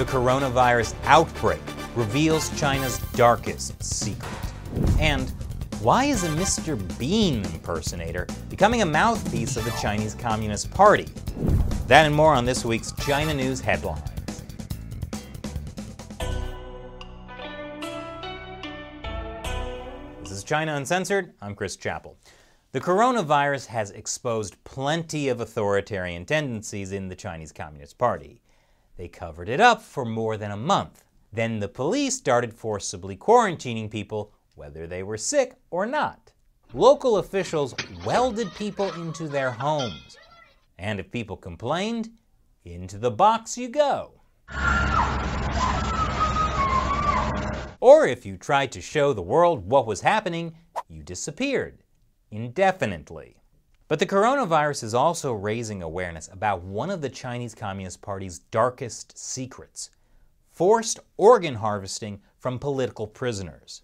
The coronavirus outbreak reveals China's darkest secret. And why is a Mistер Бийн impersonator becoming a mouthpiece of the Chinese Communist Party? That and more on this week's China News Headlines. This is China Uncensored. I'm Chris Chappell. The coronavirus has exposed plenty of authoritarian tendencies in the Chinese Communist Party. They covered it up for more than a month. Then the police started forcibly quarantining people, whether they were sick or not. Local officials welded people into their homes. And if people complained, into the box you go. Or if you tried to show the world what was happening, you disappeared indefinitely. But the coronavirus is also raising awareness about one of the Chinese Communist Party's darkest secrets: forced organ harvesting from political prisoners.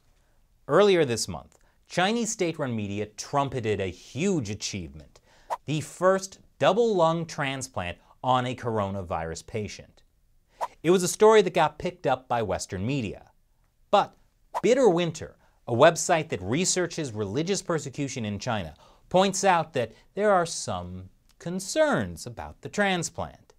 Earlier this month, Chinese state-run media trumpeted a huge achievement: the first double-lung transplant on a coronavirus patient. It was a story that got picked up by Western media. But Bitter Winter, a website that researches religious persecution in China, points out that there are some concerns about the transplant.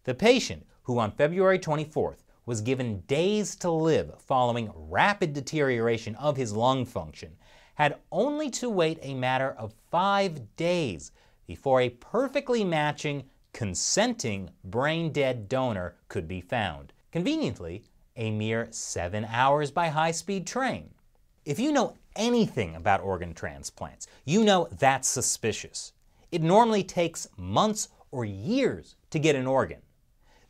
The patient, who on February 24th was given days to live following rapid deterioration of his lung function, had only to wait a matter of 5 days before a perfectly matching, consenting brain-dead donor could be found. Conveniently, a mere 7 hours by high-speed train. If you know anything about organ transplants, you know that's suspicious. It normally takes months or years to get an organ.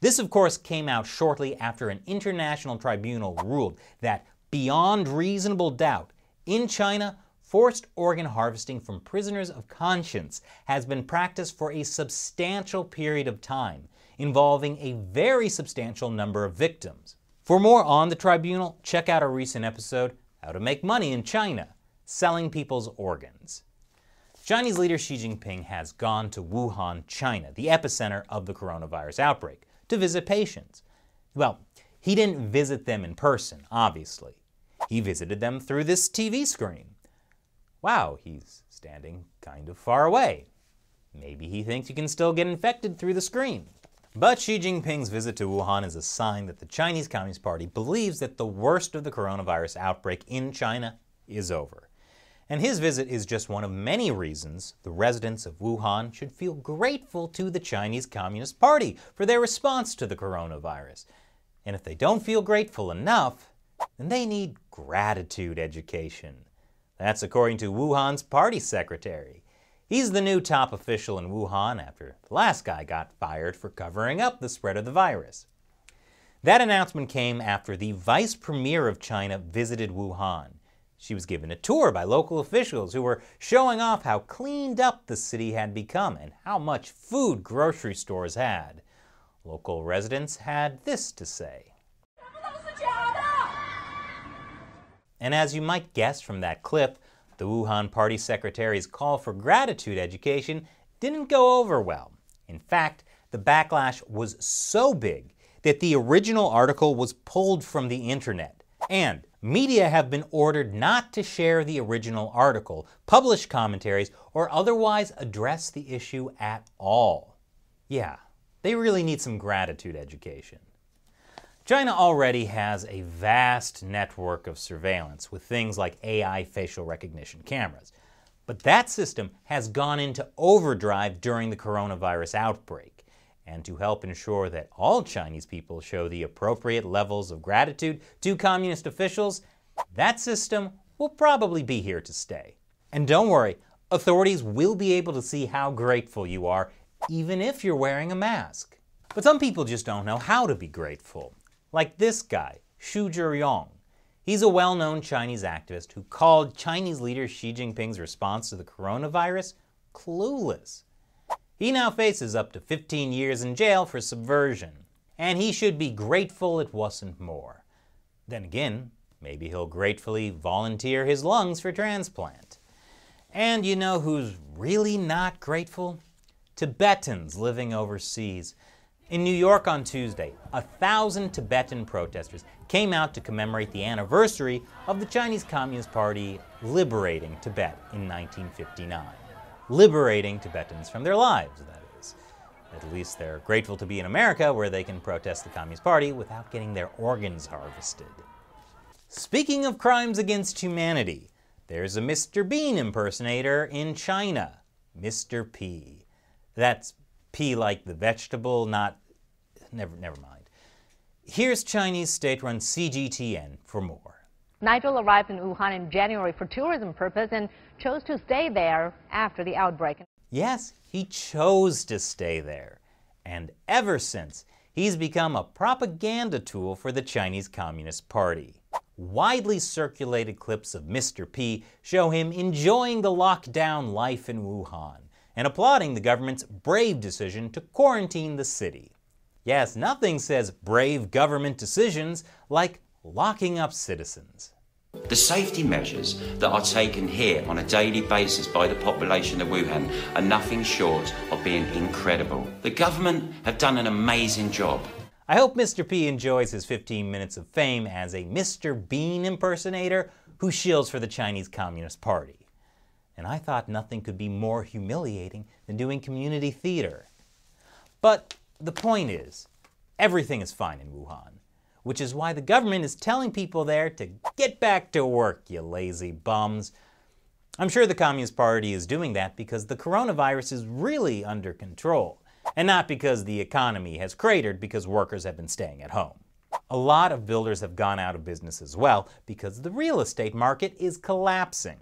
This, of course, came out shortly after an international tribunal ruled that, beyond reasonable doubt, in China, forced organ harvesting from prisoners of conscience has been practiced for a substantial period of time, involving a very substantial number of victims. For more on the tribunal, check out our recent episode, How to Make Money in China, Selling People's Organs. Chinese leader Xi Jinping has gone to Wuhan, China, the epicenter of the coronavirus outbreak, to visit patients. Well, he didn't visit them in person, obviously. He visited them through this TV screen. Wow, he's standing kind of far away. Maybe he thinks you can still get infected through the screen. But Xi Jinping's visit to Wuhan is a sign that the Chinese Communist Party believes that the worst of the coronavirus outbreak in China is over. And his visit is just one of many reasons the residents of Wuhan should feel grateful to the Chinese Communist Party for their response to the coronavirus. And if they don't feel grateful enough, then they need gratitude education. That's according to Wuhan's party secretary. He's the new top official in Wuhan after the last guy got fired for covering up the spread of the virus. That announcement came after the vice premier of China visited Wuhan. She was given a tour by local officials who were showing off how cleaned up the city had become and how much food grocery stores had. Local residents had this to say. And as you might guess from that clip, the Wuhan party secretary's call for gratitude education didn't go over well. In fact, the backlash was so big that the original article was pulled from the internet. And media have been ordered not to share the original article, publish commentaries, or otherwise address the issue at all. Yeah, they really need some gratitude education. China already has a vast network of surveillance with things like AI facial recognition cameras. But that system has gone into overdrive during the coronavirus outbreak. And to help ensure that all Chinese people show the appropriate levels of gratitude to communist officials, that system will probably be here to stay. And don't worry, authorities will be able to see how grateful you are, even if you're wearing a mask. But some people just don't know how to be grateful. Like this guy, Xu Zhiyong. He's a well-known Chinese activist who called Chinese leader Xi Jinping's response to the coronavirus clueless. He now faces up to 15 years in jail for subversion, and he should be grateful it wasn't more. Then again, maybe he'll gratefully volunteer his lungs for transplant. And you know who's really not grateful? Tibetans living overseas. In New York on Tuesday, 1,000 Tibetan protesters came out to commemorate the anniversary of the Chinese Communist Party liberating Tibet in 1959. Liberating Tibetans from their lives, that is. At least they're grateful to be in America, where they can protest the Communist Party without getting their organs harvested. Speaking of crimes against humanity, there's a Mr. Been impersonator in China. Mr. P. That's P like the vegetable, not... Never mind. Here's Chinese state-run CGTN for more. Nigel arrived in Wuhan in January for tourism purpose and chose to stay there after the outbreak. Yes, he chose to stay there. And ever since, he's become a propaganda tool for the Chinese Communist Party. Widely circulated clips of Mr. P show him enjoying the lockdown life in Wuhan and applauding the government's brave decision to quarantine the city. Yes, nothing says brave government decisions like locking up citizens. The safety measures that are taken here on a daily basis by the population of Wuhan are nothing short of being incredible. The government have done an amazing job. I hope Mr. P enjoys his 15 minutes of fame as a Mr. Been impersonator who shills for the Chinese Communist Party. And I thought nothing could be more humiliating than doing community theater. But the point is, everything is fine in Wuhan, which is why the government is telling people there to get back to work, you lazy bums. I'm sure the Communist Party is doing that because the coronavirus is really under control, and not because the economy has cratered because workers have been staying at home. A lot of builders have gone out of business as well because the real estate market is collapsing.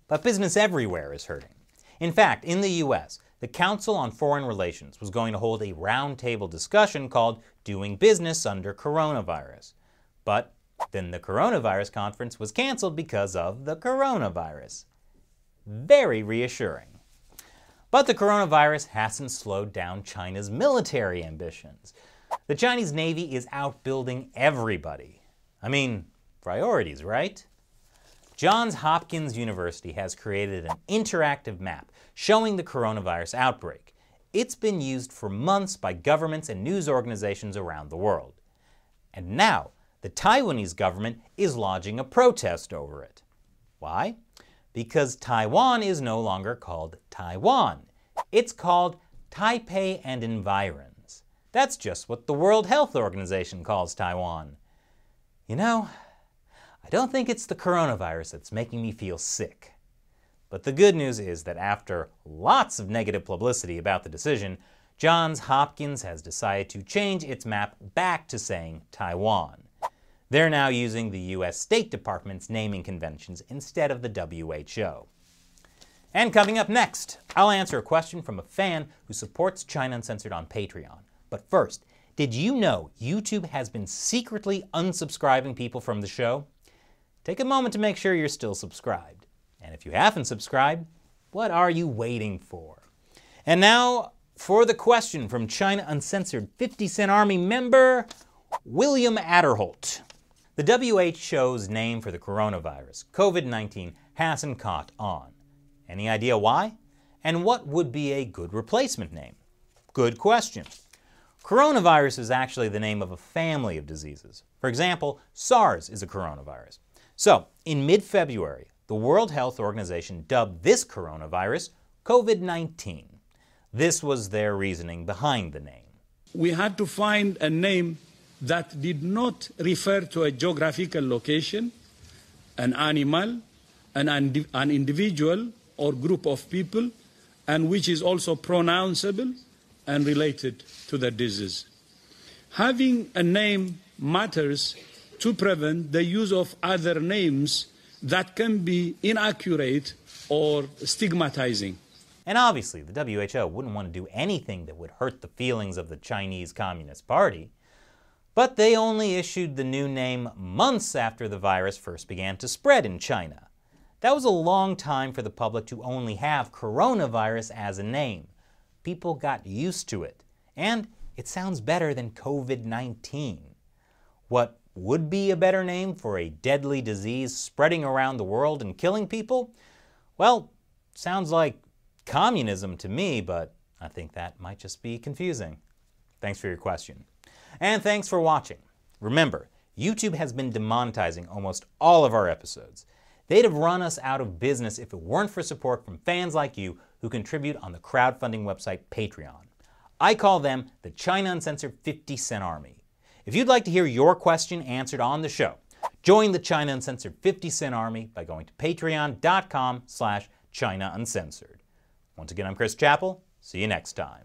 But business everywhere is hurting. In fact, in the US, the Council on Foreign Relations was going to hold a roundtable discussion called Doing Business Under Coronavirus. But then the coronavirus conference was canceled because of the coronavirus. Very reassuring. But the coronavirus hasn't slowed down China's military ambitions. The Chinese Navy is outbuilding everybody. I mean, priorities, right? Johns Hopkins University has created an interactive map showing the coronavirus outbreak. It's been used for months by governments and news organizations around the world. And now, the Taiwanese government is lodging a protest over it. Why? Because Taiwan is no longer called Taiwan. It's called Taipei and Environs. That's just what the World Health Organization calls Taiwan. You know, I don't think it's the coronavirus that's making me feel sick. But the good news is that after lots of negative publicity about the decision, Johns Hopkins has decided to change its map back to saying Taiwan. They're now using the US State Department's naming conventions instead of the WHO. And coming up next, I'll answer a question from a fan who supports China Uncensored on Patreon. But first, did you know YouTube has been secretly unsubscribing people from the show? Take a moment to make sure you're still subscribed. And if you haven't subscribed, what are you waiting for? And now for the question from China Uncensored 50 Cent Army member, William Adderholt. The WHO's name for the coronavirus, COVID-19, hasn't caught on. Any idea why? And what would be a good replacement name? Good question. Coronavirus is actually the name of a family of diseases. For example, SARS is a coronavirus. So, in mid-February, the World Health Organization dubbed this coronavirus COVID-19. This was their reasoning behind the name. We had to find a name that did not refer to a geographical location, an animal, an individual or group of people, and which is also pronounceable and related to the disease. Having a name matters to prevent the use of other names that can be inaccurate or stigmatizing. And obviously, the WHO wouldn't want to do anything that would hurt the feelings of the Chinese Communist Party. But they only issued the new name months after the virus first began to spread in China. That was a long time for the public to only have coronavirus as a name. People got used to it. And it sounds better than COVID-19. What would be a better name for a deadly disease spreading around the world and killing people? Well, sounds like communism to me, but I think that might just be confusing. Thanks for your question. And thanks for watching. Remember, YouTube has been demonetizing almost all of our episodes. They'd have run us out of business if it weren't for support from fans like you who contribute on the crowdfunding website Patreon. I call them the China Uncensored 50 Cent Army. If you'd like to hear your question answered on the show, join the China Uncensored 50 Cent Army by going to patreon.com/China Uncensored. Once again, I'm Chris Chappell. See you next time.